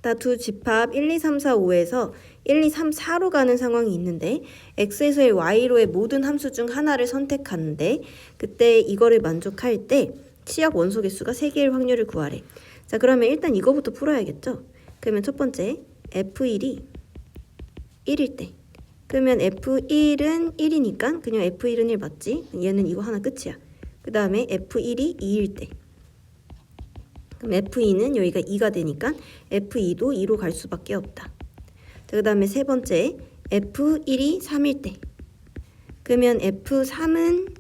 다 두 집합 1, 2, 3, 4, 5에서 1, 2, 3, 4로 가는 상황이 있는데 x에서의 y로의 모든 함수 중 하나를 선택하는데 그때 이거를 만족할 때 치역 원소 개수가 3개일 확률을 구하래. 자, 그러면 일단 이거부터 풀어야겠죠? 그러면 첫 번째 f1이 1일 때 그러면 f1은 1이니까 그냥 f1은 1 맞지? 얘는 이거 하나 끝이야. 그 다음에 f1이 2일 때 그럼 f2는 여기가 2가 되니까 f2도 2로 갈 수밖에 없다. 자, 그 다음에 세 번째 f1이 3일 때 그러면 f3은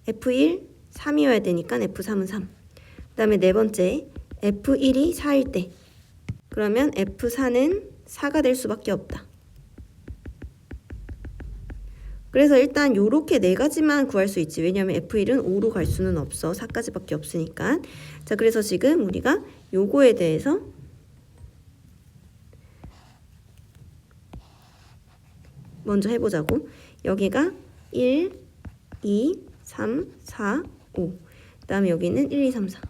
f1, 3이어야 되니까 f3은 3. 그 다음에 네 번째 f1이 4일 때 그러면 f4는 4가 될 수밖에 없다. 그래서 일단 요렇게 네 가지만 구할 수 있지. 왜냐면 f1은 5로 갈 수는 없어. 4까지밖에 없으니까. 자, 그래서 지금 우리가 요거에 대해서 먼저 해보자고. 여기가 1, 2, 3, 4, 5. 그 다음에 여기는 1, 2, 3, 4.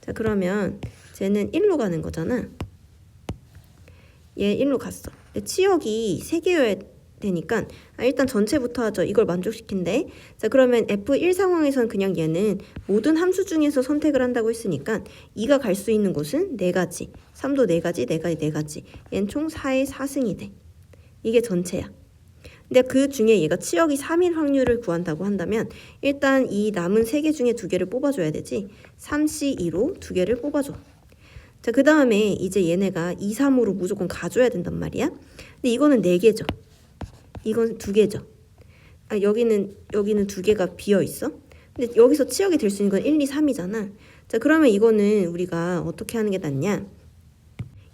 자, 그러면 쟤는 1로 가는 거잖아. 얘 1로 갔어. 근데 치역이 3개여야 되니까 일단 전체부터 하죠. 이걸 만족시킨대. 자, 그러면 F1 상황에선 그냥 얘는 모든 함수 중에서 선택을 한다고 했으니까 2가 갈 수 있는 곳은 4가지. 3도 4가지, 4가지, 4가지. 얘는 총 4의 4승이 돼. 이게 전체야. 근데 그 중에 얘가 치역이 3일 확률을 구한다고 한다면 일단 이 남은 3개 중에 2개를 뽑아줘야 되지. 3C2로 2개를 뽑아줘. 자, 그 다음에 이제 얘네가 2, 3으로 무조건 가줘야 된단 말이야. 근데 이거는 4개죠. 이건 2개죠. 아, 여기는 2개가 비어있어. 근데 여기서 치역이 될 수 있는 건 1, 2, 3이잖아. 자, 그러면 이거는 우리가 어떻게 하는 게 낫냐.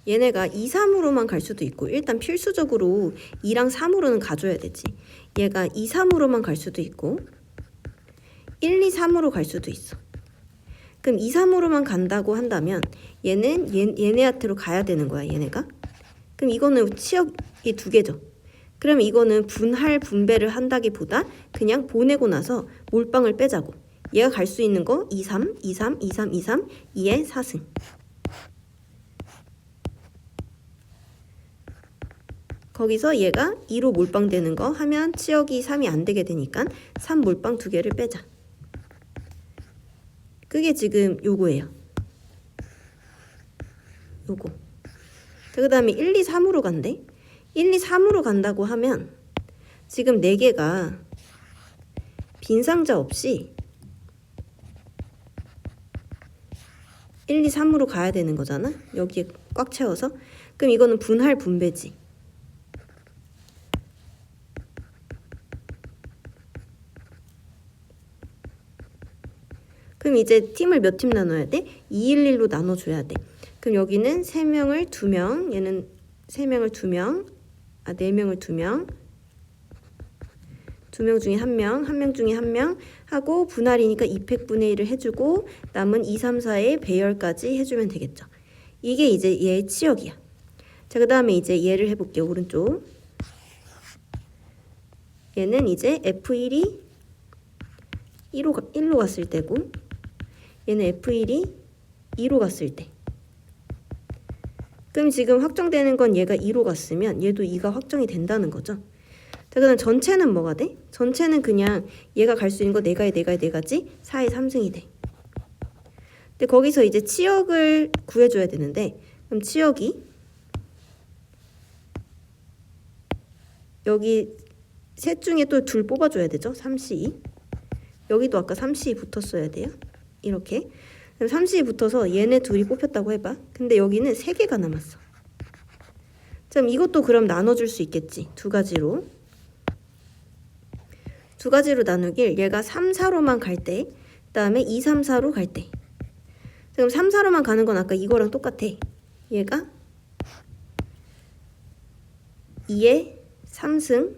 얘네가 2, 3으로만 갈 수도 있고 일단 필수적으로 2랑 3으로는 가줘야 되지. 얘가 2, 3으로만 갈 수도 있고 1, 2, 3으로 갈 수도 있어. 그럼 2, 3으로만 간다고 한다면 얘는 얘네한테로 가야 되는 거야, 얘네가. 그럼 이거는 치역이 2개죠. 그럼 이거는 분할 분배를 한다기보다 그냥 보내고 나서 몰빵을 빼자고. 얘가 갈 수 있는 거 2, 3, 2, 3, 2, 3, 2, 3, 2의 4승. 거기서 얘가 2로 몰빵되는 거 하면 치역이 3이 안 되게 되니까 3 몰빵 2개를 빼자. 그게 지금 요거예요. 요거. 그 다음에 1, 2, 3으로 간대. 1, 2, 3으로 간다고 하면 지금 4개가 빈 상자 없이 1, 2, 3으로 가야 되는 거잖아. 여기에 꽉 채워서. 그럼 이거는 분할 분배지. 그럼 이제 팀을 몇 팀 나눠야 돼? 2, 1, 1로 나눠줘야 돼. 그럼 여기는 3명을 2명, 얘는 3명을 2명, 4명을 2명, 2명 중에 1명, 1명 중에 1명 하고 분할이니까 2팩분의 1을 해주고 남은 2, 3, 4의 배열까지 해주면 되겠죠. 이게 이제 얘의 치역이야. 자, 그 다음에 이제 얘를 해볼게요. 오른쪽. 얘는 이제 F1이 1로 갔을 때고 얘는 F1이 2로 갔을 때. 그럼 지금 확정되는 건 얘가 2로 갔으면 얘도 2가 확정이 된다는 거죠. 자, 그럼 전체는 뭐가 돼? 전체는 그냥 얘가 갈 수 있는 거 4가지 4의 3승이 돼. 근데 거기서 이제 치역을 구해줘야 되는데 그럼 치역이 여기 셋 중에 또 둘 뽑아줘야 되죠. 3C2. 여기도 아까 3C2 붙었어야 돼요. 이렇게. 그럼 3C2 붙어서 얘네 둘이 뽑혔다고 해봐. 근데 여기는 3개가 남았어. 그럼 이것도 그럼 나눠줄 수 있겠지. 2가지로. 2가지로 나누길 얘가 3, 4로만 갈 때, 그 다음에 2, 3, 4로 갈 때. 그럼 3, 4로만 가는 건 아까 이거랑 똑같아. 얘가 2의 3승,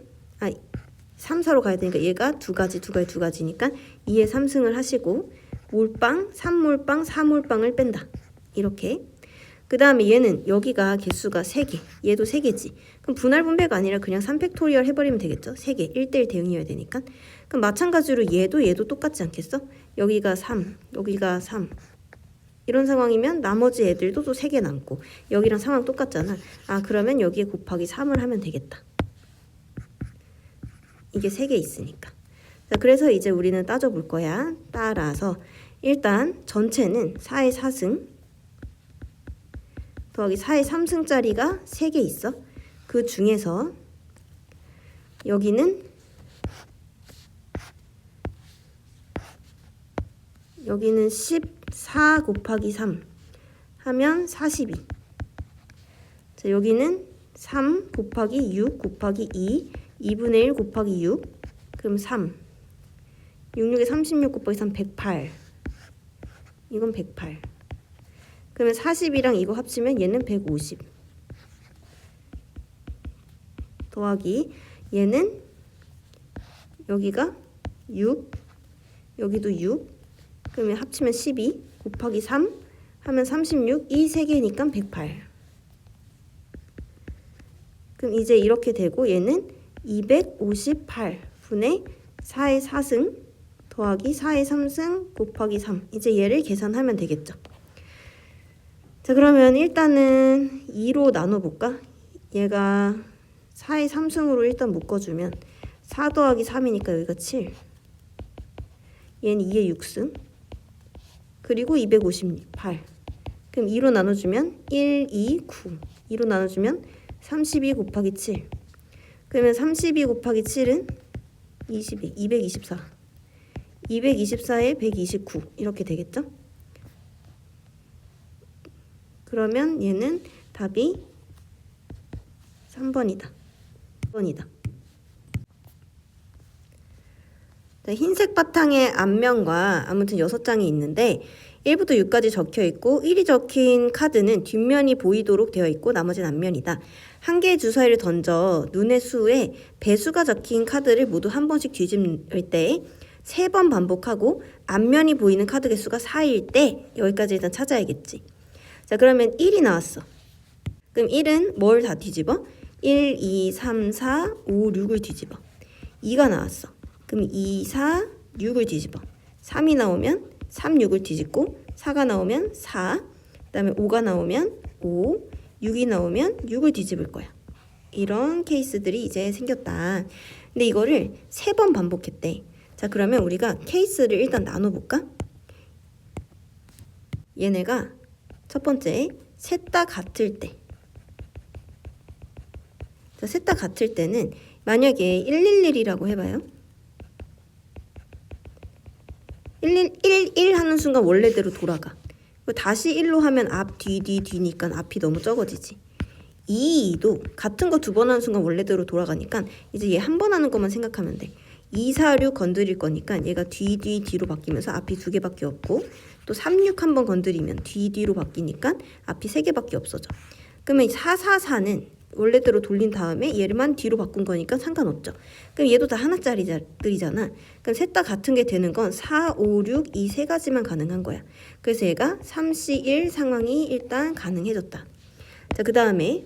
3, 4로 가야 되니까 얘가 2가지니까 2의 3승을 하시고 몰빵, 3몰빵, 4몰빵을 뺀다. 이렇게. 그 다음에 얘는 여기가 개수가 3개, 얘도 3개지. 그럼 분할 분배가 아니라 그냥 3팩토리얼 해버리면 되겠죠. 3개, 1대1 대응이어야 되니까. 그럼 마찬가지로 얘도 똑같지 않겠어? 여기가 3, 여기가 3. 이런 상황이면 나머지 애들도 또 3개 남고 여기랑 상황 똑같잖아. 아, 그러면 여기에 곱하기 3을 하면 되겠다. 이게 3개 있으니까. 자, 그래서 이제 우리는 따져볼 거야. 따라서 일단 전체는 4의 4승 더하기 4의 3승짜리가 3개 있어. 그 중에서 여기는 14 곱하기 3 하면 42. 자, 여기는 3 곱하기 6 곱하기 2 2분의 1 곱하기 6 그럼 3 66에 36 곱하기 3 108. 이건 108. 그러면 40이랑 이거 합치면 얘는 150 더하기 얘는 여기가 6 여기도 6 그러면 합치면 12 곱하기 3 하면 36 이 3개니까 108. 그럼 이제 이렇게 되고 얘는 258분의 4의 4승 더하기 4의 3승 곱하기 3. 이제 얘를 계산하면 되겠죠. 자, 그러면 일단은 2로 나눠볼까? 얘가 4의 3승으로 일단 묶어주면 4 더하기 3이니까 여기가 7. 얘는 2의 6승. 그리고 258. 그럼 2로 나눠주면 1, 2, 9. 2로 나눠주면 32 곱하기 7. 그러면 32 곱하기 7은 22, 224. 224에 129 이렇게 되겠죠? 그러면 얘는 답이 3번이다. 3번이다. 흰색 바탕의 앞면과 아무튼 6장이 있는데 1부터 6까지 적혀 있고 1이 적힌 카드는 뒷면이 보이도록 되어 있고 나머지는 앞면이다. 한 개의 주사위를 던져 눈의 수에 배수가 적힌 카드를 모두 한 번씩 뒤집을 때 3번 반복하고 앞면이 보이는 카드 개수가 4일 때 여기까지 일단 찾아야겠지. 자, 그러면 1이 나왔어. 그럼 1은 뭘 다 뒤집어? 1, 2, 3, 4, 5, 6을 뒤집어. 2가 나왔어. 그럼 2, 4, 6을 뒤집어. 3이 나오면 3, 6을 뒤집고 4가 나오면 4, 그 다음에 5가 나오면 5, 6이 나오면 6을 뒤집을 거야. 이런 케이스들이 이제 생겼다. 근데 이거를 3번 반복했대. 자, 그러면 우리가 케이스를 일단 나눠볼까? 얘네가 첫 번째, 셋 다 같을 때. 자, 셋 다 같을 때는 만약에 111이라고 해봐요. 1 하는 순간 원래대로 돌아가. 다시 1로 하면 앞, 뒤, 뒤니까 앞이 너무 적어지지. 2도 같은 거 2번 하는 순간 원래대로 돌아가니까 이제 얘 한 번 하는 것만 생각하면 돼. 2, 4, 6 건드릴 거니까 얘가 뒤로 바뀌면서 앞이 2개밖에 없고 또 3, 6 한번 건드리면 뒤로 바뀌니까 앞이 3개밖에 없어져. 그러면 4, 4, 4는 원래대로 돌린 다음에 얘를만 뒤로 바꾼 거니까 상관없죠. 그럼 얘도 다 하나짜리들이잖아. 그럼 셋 다 같은 게 되는 건 4, 5, 6 이 세 가지만 가능한 거야. 그래서 얘가 3, C, 1 상황이 일단 가능해졌다. 자, 그 다음에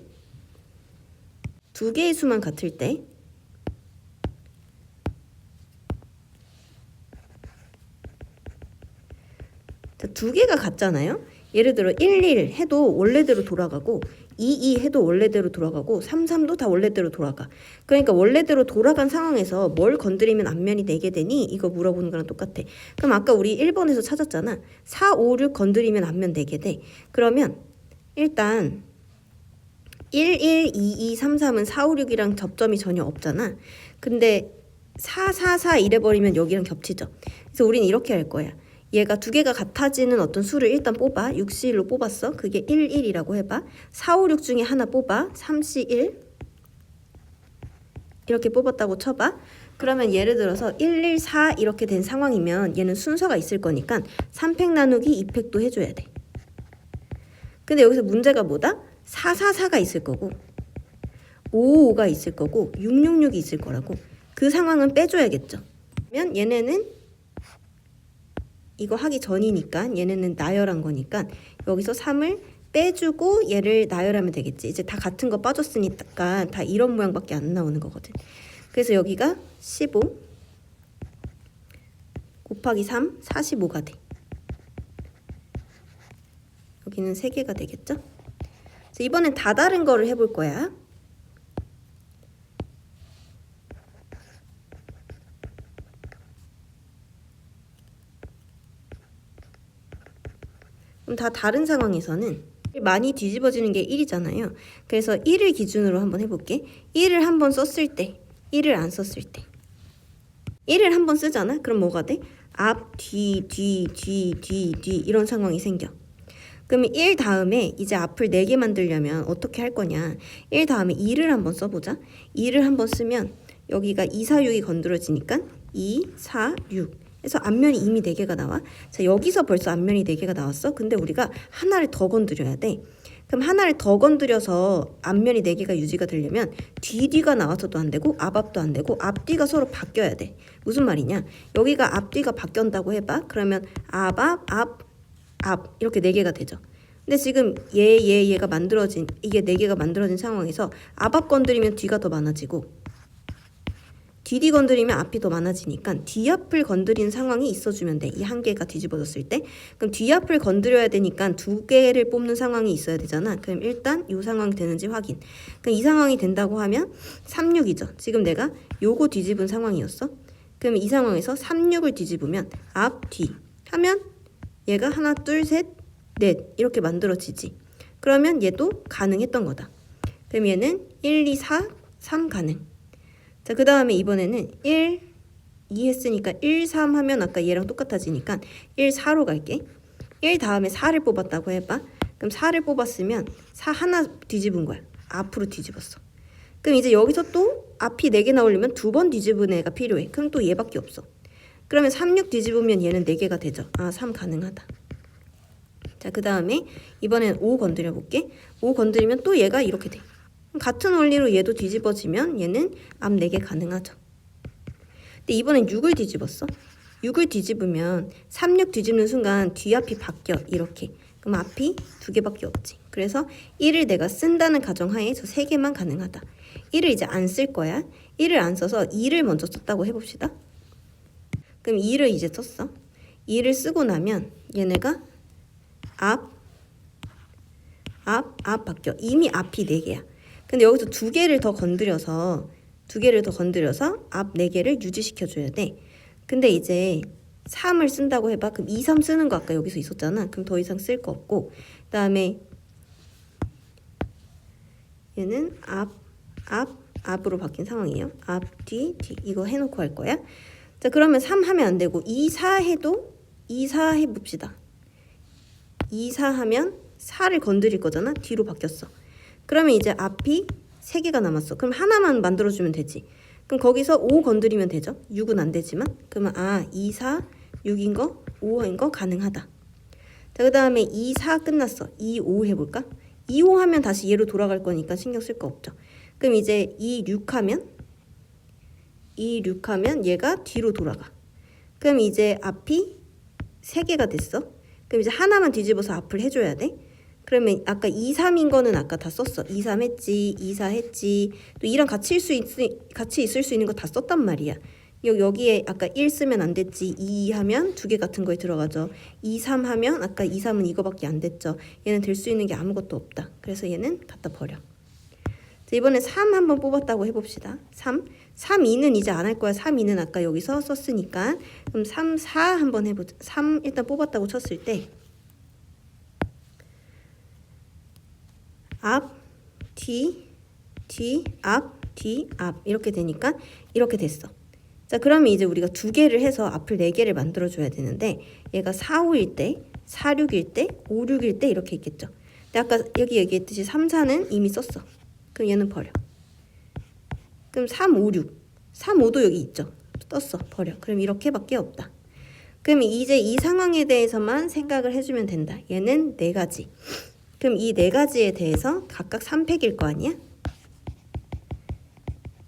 두 개의 수만 같을 때 두 개가 같잖아요. 예를 들어 11 해도 원래대로 돌아가고 22 해도 원래대로 돌아가고 33도 다 원래대로 돌아가. 그러니까 원래대로 돌아간 상황에서 뭘 건드리면 앞면이 4개 되니? 이거 물어보는 거랑 똑같아. 그럼 아까 우리 1번에서 찾았잖아. 4, 5, 6 건드리면 앞면 4개 돼. 그러면 일단 1, 1, 2, 2, 3, 3은 4, 5, 6이랑 접점이 전혀 없잖아. 근데 4, 4, 4 이래버리면 여기랑 겹치죠. 그래서 우리는 이렇게 할 거야. 얘가 두 개가 같아지는 어떤 수를 일단 뽑아. 6C1로 뽑았어. 그게 1, 1이라고 해봐. 4, 5, 6 중에 하나 뽑아. 3C1 이렇게 뽑았다고 쳐봐. 그러면 예를 들어서 1, 1, 4 이렇게 된 상황이면 얘는 순서가 있을 거니까 3팩 나누기 2팩도 해줘야 돼. 근데 여기서 문제가 뭐다? 4, 4, 4가 있을 거고 5, 5가 있을 거고 6, 6, 6이 있을 거라고. 그 상황은 빼줘야겠죠. 그러면 얘네는 이거 하기 전이니까 얘네는 나열한 거니까 여기서 3을 빼주고 얘를 나열하면 되겠지. 이제 다 같은 거 빠졌으니까 다 이런 모양밖에 안 나오는 거거든. 그래서 여기가 15 곱하기 3, 45가 돼. 여기는 3개가 되겠죠? 그래서 이번엔 다 다른 거를 해볼 거야. 그럼 다 다른 상황에서는 많이 뒤집어지는 게 1이잖아요. 그래서 1을 기준으로 한번 해볼게. 1을 한번 썼을 때, 1을 안 썼을 때. 1을 한번 쓰잖아? 그럼 뭐가 돼? 앞, 뒤, 이런 상황이 생겨. 그러면 1 다음에 이제 앞을 4개 만들려면 어떻게 할 거냐? 1 다음에 2를 한번 써보자. 2를 한번 쓰면 여기가 2, 4, 6이 건드려지니까 2, 4, 6. 그래서 앞면이 이미 4개가 나와. 자, 여기서 벌써 앞면이 4개가 나왔어. 근데 우리가 하나를 더 건드려야 돼. 그럼 하나를 더 건드려서 앞면이 4개가 유지가 되려면 뒤가 나와서도 안 되고 앞도 안 되고 앞뒤가 서로 바뀌어야 돼. 무슨 말이냐? 여기가 앞뒤가 바뀐다고 해봐. 그러면 앞 이렇게 4개가 되죠. 근데 지금 얘가 만들어진 이게 4개가 만들어진 상황에서 앞 건드리면 뒤가 더 많아지고 뒤 건드리면 앞이 더 많아지니까 뒤앞을 건드리는 상황이 있어주면 돼. 이 한 개가 뒤집어졌을 때. 그럼 뒤앞을 건드려야 되니까 2개를 뽑는 상황이 있어야 되잖아. 그럼 일단 이 상황이 되는지 확인. 그럼 이 상황이 된다고 하면 36이죠. 지금 내가 요거 뒤집은 상황이었어. 그러면 이 상황에서 36을 뒤집으면 앞, 뒤 하면 얘가 하나, 둘, 셋, 넷 이렇게 만들어지지. 그러면 얘도 가능했던 거다. 그럼 얘는 1, 2, 4, 3 가능. 자, 그 다음에 이번에는 1, 2 했으니까 1, 3 하면 아까 얘랑 똑같아지니까 1, 4로 갈게. 1 다음에 4를 뽑았다고 해봐. 그럼 4를 뽑았으면 4 하나 뒤집은 거야. 앞으로 뒤집었어. 그럼 이제 여기서 또 앞이 4개 나오려면 2번 뒤집은 애가 필요해. 그럼 또 얘밖에 없어. 그러면 3, 6 뒤집으면 얘는 4개가 되죠. 아, 3 가능하다. 자, 그 다음에 이번엔 5 건드려 볼게. 5 건드리면 또 얘가 이렇게 돼. 같은 원리로 얘도 뒤집어지면 얘는 앞 4개 가능하죠. 근데 이번엔 6을 뒤집었어. 6을 뒤집으면 3, 6 뒤집는 순간 뒤앞이 바뀌어. 이렇게. 그럼 앞이 2개밖에 없지. 그래서 1을 내가 쓴다는 가정하에 저 3개만 가능하다. 1을 이제 안 쓸 거야. 1을 안 써서 2를 먼저 썼다고 해봅시다. 그럼 2를 이제 썼어. 2를 쓰고 나면 얘네가 앞 바뀌어. 이미 앞이 4개야. 근데 여기서 2개를 더 건드려서 앞 4개를 유지시켜줘야 돼. 근데 이제 3을 쓴다고 해봐. 그럼 2, 3 쓰는 거 아까 여기서 있었잖아. 그럼 더 이상 쓸 거 없고 그 다음에 얘는 앞으로 바뀐 상황이에요. 앞, 뒤 이거 해놓고 할 거야. 자, 그러면 3 하면 안 되고 2, 4 해도 2, 4 해봅시다. 2, 4 하면 4를 건드릴 거잖아. 뒤로 바뀌었어. 그러면 이제 앞이 3개가 남았어. 그럼 하나만 만들어주면 되지. 그럼 거기서 5 건드리면 되죠. 6은 안 되지만. 그러면 2, 4, 6인 거, 5인 거 가능하다. 자, 그 다음에 2, 4 끝났어. 2, 5 해볼까? 2, 5 하면 다시 얘로 돌아갈 거니까 신경 쓸 거 없죠. 그럼 이제 2, 6 하면 얘가 뒤로 돌아가. 그럼 이제 앞이 3개가 됐어. 그럼 이제 하나만 뒤집어서 앞을 해줘야 돼. 그러면 아까 2, 3인 거는 아까 다 썼어. 2, 3 했지, 2, 4 했지. 또 2랑 같이 있을 수 있는 거 다 썼단 말이야. 여기에 아까 1 쓰면 안 됐지. 2 하면 2개 같은 거에 들어가죠. 2, 3 하면 아까 2, 3은 이거밖에 안 됐죠. 얘는 될 수 있는 게 아무것도 없다. 그래서 얘는 갖다 버려. 자, 이번에 3 한번 뽑았다고 해봅시다. 3, 2는 이제 안 할 거야. 3, 2는 아까 여기서 썼으니까. 그럼 3, 4 한번 해보자. 3 일단 뽑았다고 쳤을 때 앞, 뒤, 앞, 뒤, 앞 이렇게 되니까 이렇게 됐어. 자, 그러면 이제 우리가 2개를 해서 앞을 4개를 만들어줘야 되는데 얘가 4, 5일 때, 4, 6일 때, 5, 6일 때 이렇게 있겠죠. 근데 아까 여기 얘기했듯이 3, 4는 이미 썼어. 그럼 얘는 버려. 그럼 3, 5, 6. 3, 5도 여기 있죠. 떴어. 버려. 그럼 이렇게밖에 없다. 그럼 이제 이 상황에 대해서만 생각을 해주면 된다. 얘는 4가지. 그럼 이 4가지에 대해서 각각 3팩일 거 아니야?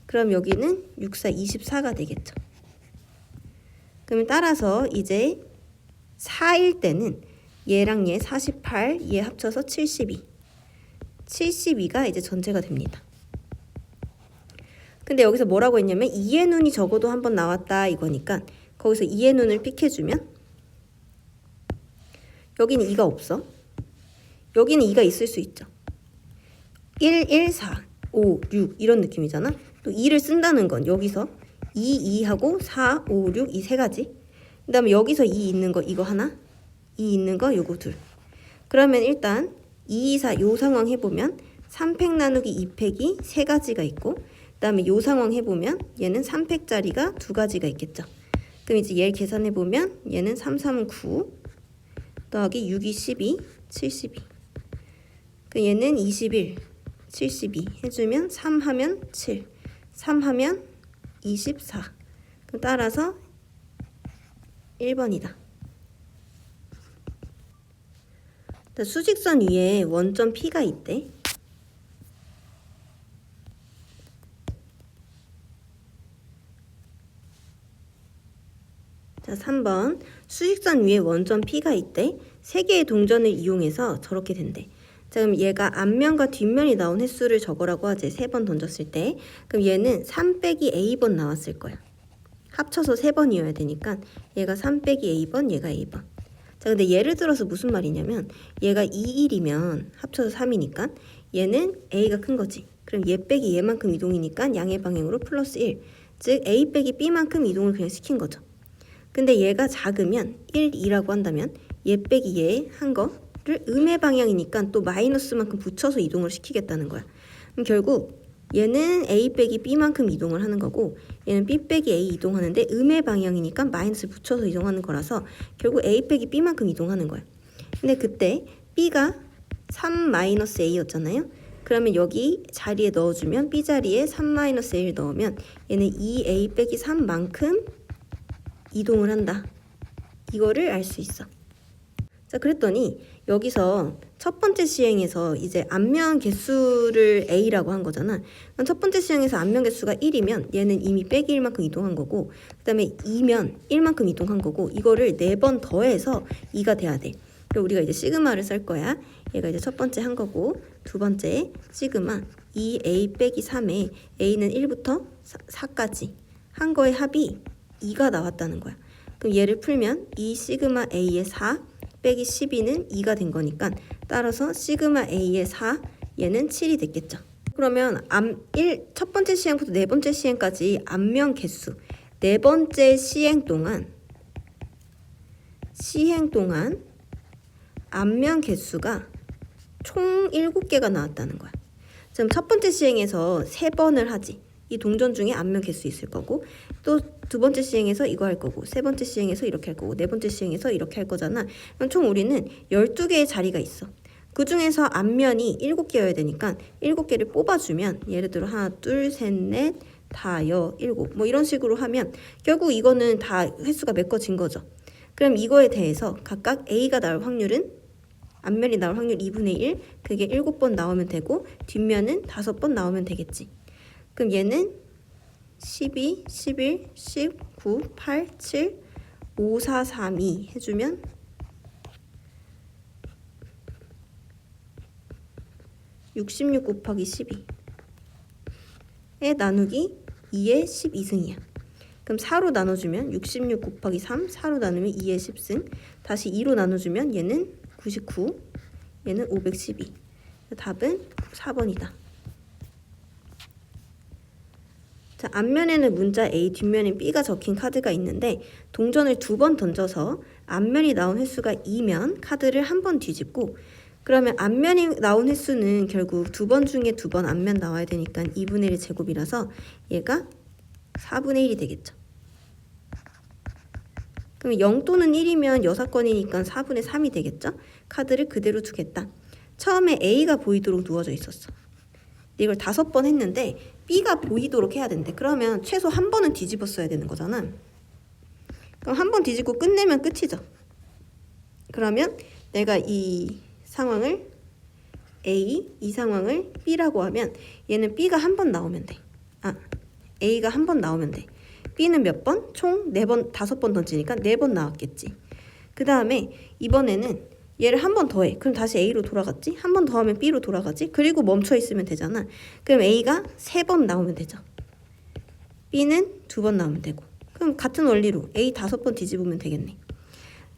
그럼 여기는 6, 4, 24가 되겠죠. 그러면 따라서 이제 4일 때는 얘랑 얘 48, 얘 합쳐서 72. 72가 이제 전체가 됩니다. 근데 여기서 뭐라고 했냐면 2의 눈이 적어도 한 번 나왔다 이거니까 거기서 2의 눈을 픽해주면 여기는 2가 없어. 여기는 2가 있을 수 있죠. 1, 1, 4, 5, 6 이런 느낌이잖아. 또 2를 쓴다는 건 여기서 2, 2하고 4, 5, 6 이 세 가지. 그 다음에 여기서 2 있는 거 이거 하나, 2 있는 거 요거 둘. 그러면 일단 2, 2, 4 요 상황 해보면 3팩 나누기 2팩이 세 가지가 있고 그 다음에 요 상황 해보면 얘는 3팩짜리가 두 가지가 있겠죠. 그럼 이제 얘를 계산해보면 얘는 3, 3은 9 더하기 6이 12, 72. 그럼 얘는 21, 72 해주면 3 하면 7, 3 하면 24. 그럼 따라서 1번이다. 수직선 위에 원점 P가 있대. 자, 3번. 수직선 위에 원점 P가 있대. 세 개의 동전을 이용해서 저렇게 된대. 자, 그럼 얘가 앞면과 뒷면이 나온 횟수를 적으라고 하지. 3번 던졌을 때. 그럼 얘는 3 빼기 A번 나왔을 거야. 합쳐서 3번이어야 되니까 얘가 3 빼기 A번, 얘가 A번. 자, 근데 예를 들어서 무슨 말이냐면 얘가 2, 1이면 합쳐서 3이니까 얘는 A가 큰 거지. 그럼 얘 빼기 얘만큼 이동이니까 양의 방향으로 플러스 1. 즉 A 빼기 B만큼 이동을 그냥 시킨 거죠. 근데 얘가 작으면 1, 2라고 한다면 얘 빼기 얘 한 거를 음의 방향이니까 또 마이너스만큼 붙여서 이동을 시키겠다는 거야. 그럼 결국 얘는 A 빼기 B만큼 이동을 하는 거고 얘는 B 빼기 A 이동하는데 음의 방향이니까 마이너스 붙여서 이동하는 거라서 결국 A 빼기 B만큼 이동하는 거야. 근데 그때 B가 3 마이너스 A였잖아요. 그러면 여기 자리에 넣어주면 B 자리에 3 마이너스 A를 넣으면 얘는 2A 빼기 3만큼 이동을 한다. 이거를 알 수 있어. 자, 그랬더니 여기서 첫 번째 시행에서 이제 앞면 개수를 A라고 한 거잖아. 그럼 첫 번째 시행에서 앞면 개수가 1이면 얘는 이미 빼기 1만큼 이동한 거고 그 다음에 2면 1만큼 이동한 거고 이거를 4번 더해서 2가 돼야 돼. 그리고 우리가 이제 시그마를 쓸 거야. 얘가 이제 첫 번째 한 거고 두 번째 시그마 2A 빼기 3에 A는 1부터 4까지 한 거의 합이 2가 나왔다는 거야. 그럼 얘를 풀면 2 시그마 A의 4 빼기 12는 2가 된 거니까 따라서 시그마 A의 4 얘는 7이 됐겠죠. 그러면 첫 번째 시행부터 네 번째 시행까지 앞면 개수 네 번째 시행 동안 앞면 개수가 총 7개가 나왔다는 거야. 지금 첫 번째 시행에서 3번을 하지. 이 동전 중에 앞면 개수 있을 거고 또 두 번째 시행에서 이거 할 거고 세 번째 시행에서 이렇게 할 거고 네 번째 시행에서 이렇게 할 거잖아. 그럼 총 우리는 12개의 자리가 있어. 그 중에서 앞면이 7개여야 되니까 7개를 뽑아주면 예를 들어 하나, 둘, 셋, 넷, 다, 여, 일곱 뭐 이런 식으로 하면 결국 이거는 다 횟수가 메꿔진 거죠. 그럼 이거에 대해서 각각 A가 나올 확률은 앞면이 나올 확률 2분의 1 그게 7번 나오면 되고 뒷면은 5번 나오면 되겠지. 그럼 얘는 12, 11, 19, 8, 7, 5, 4, 3, 2 해주면 66 곱하기 12에 나누기 2의 12승이야. 그럼 4로 나눠주면 66 곱하기 3, 4로 나누면 2의 10승. 다시 2로 나눠주면 얘는 99, 얘는 512. 답은 4번이다. 자, 앞면에는 문자 A, 뒷면엔 B가 적힌 카드가 있는데 동전을 2번 던져서 앞면이 나온 횟수가 2면 카드를 한 번 뒤집고 그러면 앞면이 나온 횟수는 결국 2번 중에 2번 앞면 나와야 되니까 2분의 1 제곱이라서 얘가 4분의 1이 되겠죠. 그럼 0 또는 1이면 6건이니까 4분의 3이 되겠죠. 카드를 그대로 두겠다. 처음에 A가 보이도록 누워져 있었어. 이걸 5번 했는데 B가 보이도록 해야 된대. 그러면 최소 한 번은 뒤집었어야 되는 거잖아. 그럼 한 번 뒤집고 끝내면 끝이죠. 그러면 내가 이 상황을 A, 이 상황을 B라고 하면 얘는 B가 한 번 나오면 돼. A가 한 번 나오면 돼. B는 몇 번? 총 4번, 5번 던지니까 4번 나왔겠지. 그 다음에 이번에는 얘를 한 번 더 해. 그럼 다시 A로 돌아갔지? 한 번 더 하면 B로 돌아가지? 그리고 멈춰 있으면 되잖아. 그럼 A가 3번 나오면 되죠. B는 2번 나오면 되고. 그럼 같은 원리로 A 5번 뒤집으면 되겠네.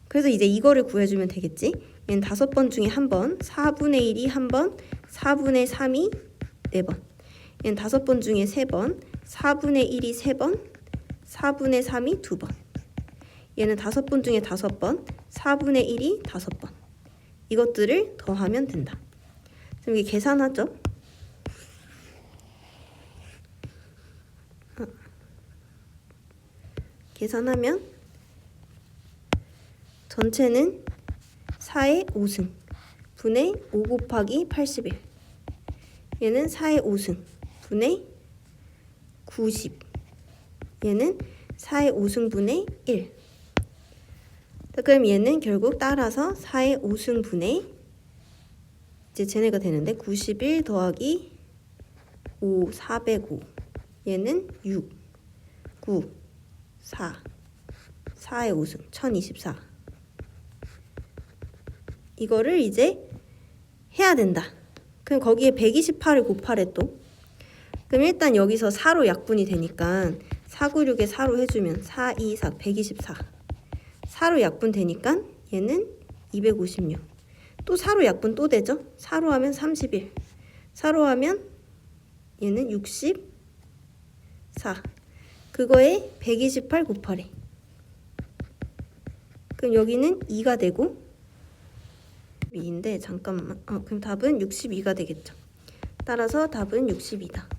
그래서 이제 이거를 구해주면 되겠지? 얘는 5번 중에 한 번, 4분의 1이 한 번, 4분의 3이 4번. 얘는 5번 중에 3번, 4분의 1이 3번, 4분의 3이 2번. 얘는 5번 중에 5번, 4분의 1이 5번. 이것들을 더하면 된다. 그럼 이게 계산하죠? 계산하면 전체는 4의 5승 분의 5 곱하기 81. 얘는 4의 5승 분의 90. 얘는 4의 5승 분의 1. 그럼 얘는 결국 따라서 4의 5승 분의 이제 쟤네가 되는데 91 더하기 5, 405. 얘는 6, 9, 4, 4의 5승, 1024. 이거를 이제 해야 된다. 그럼 거기에 128을 곱하래 또. 그럼 일단 여기서 4로 약분이 되니까 496에 4로 해주면 4, 2, 4, 124. 4로 약분 되니까 얘는 256. 또 4로 약분 또 되죠? 4로 하면 31. 4로 하면 얘는 64. 그거에 128 곱하래. 그럼 여기는 2가 되고 2인데 잠깐만. 그럼 답은 62가 되겠죠. 따라서 답은 62다.